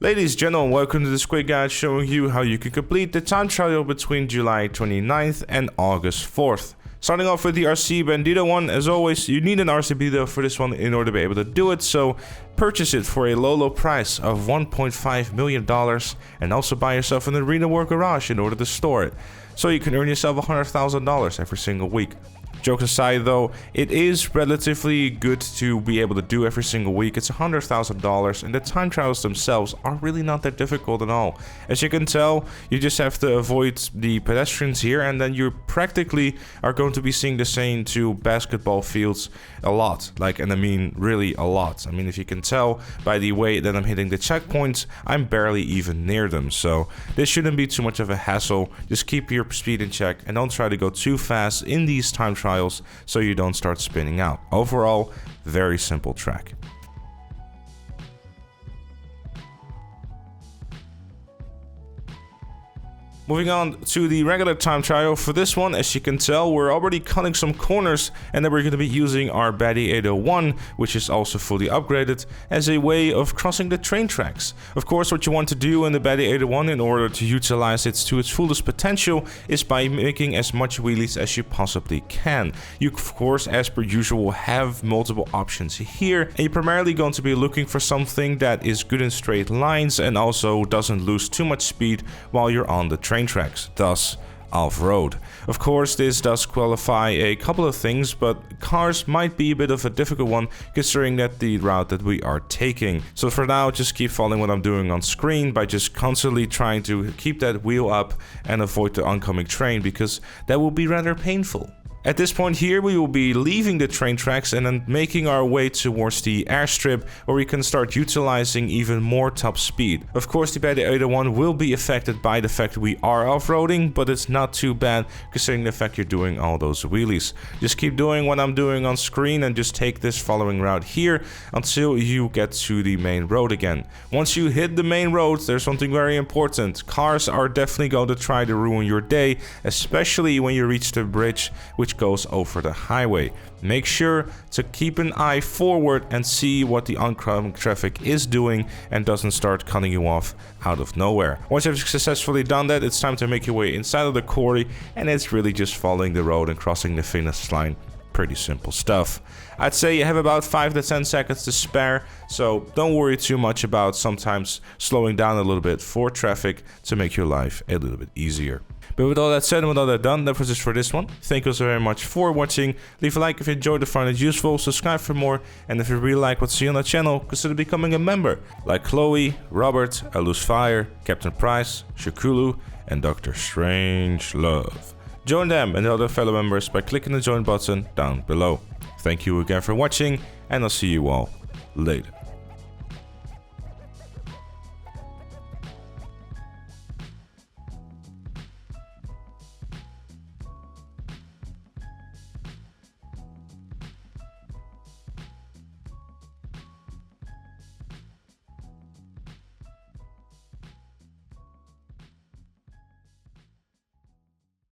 Ladies and gentlemen, welcome to this quick guide showing you how you can complete the time trial between July 29th and August 4th. Starting off with the RC Bandito one, as always, you need an RC Bandito for this one in order to be able to do it, so purchase it for a low price of $1.5 million and also buy yourself an Arena War Garage in order to store it, so you can earn yourself $100,000 every single week. Jokes aside though, it is relatively good to be able to do every single week. It's $100,000 and the time trials themselves are really not that difficult at all. As you can tell, you just have to avoid the pedestrians here, and then you practically are going to be seeing the same two basketball fields a lot. And I mean really a lot. I mean, if you can tell by the way that I'm hitting the checkpoints, I'm barely even near them. So this shouldn't be too much of a hassle. Just keep your speed in check and don't try to go too fast in these time trials so you don't start spinning out. Overall, very simple track. Moving on to the regular time trial. For this one, as you can tell, we're already cutting some corners, and then we're going to be using our Baddie 801, which is also fully upgraded, as a way of crossing the train tracks. Of course, what you want to do in the Baddie 801 in order to utilize it to its fullest potential is by making as much wheelies as you possibly can. You, of course, as per usual, have multiple options here, and you're primarily going to be looking for something that is good in straight lines and also doesn't lose too much speed while you're on the train tracks, thus off-road. Of course, this does qualify a couple of things, but cars might be a bit of a difficult one considering that the route that we are taking. So for now, just keep following what I'm doing on screen by just constantly trying to keep that wheel up and avoid the oncoming train, because that will be rather painful. At this point here, we will be leaving the train tracks and then making our way towards the airstrip, where we can start utilizing even more top speed. Of course, the Baddie 801 will be affected by the fact we are off-roading, but it's not too bad considering the fact you're doing all those wheelies. Just keep doing what I'm doing on screen and just take this following route here until you get to the main road again. Once you hit the main road, there's something very important. Cars are definitely going to try to ruin your day, especially when you reach the bridge, which goes over the highway. Make sure to keep an eye forward and see what the oncoming traffic is doing and doesn't start cutting you off out of nowhere. Once you've successfully done that, it's time to make your way inside of the quarry, and it's really just following the road and crossing the finish line. Pretty simple stuff. I'd say you have about 5 to 10 seconds to spare, so don't worry too much about sometimes slowing down a little bit for traffic to make your life a little bit easier. But with all that said and with all that done, that was it for this one. Thank you so very much for watching. Leave a like if you enjoyed or found it useful, subscribe for more, and if you really like what you see on the channel, consider becoming a member, like Chloe, Robert, Fire, Captain Price, Shakulu, and Dr. Strangelove. Join them and the other fellow members by clicking the join button down below. Thank you again for watching, and I'll see you all later.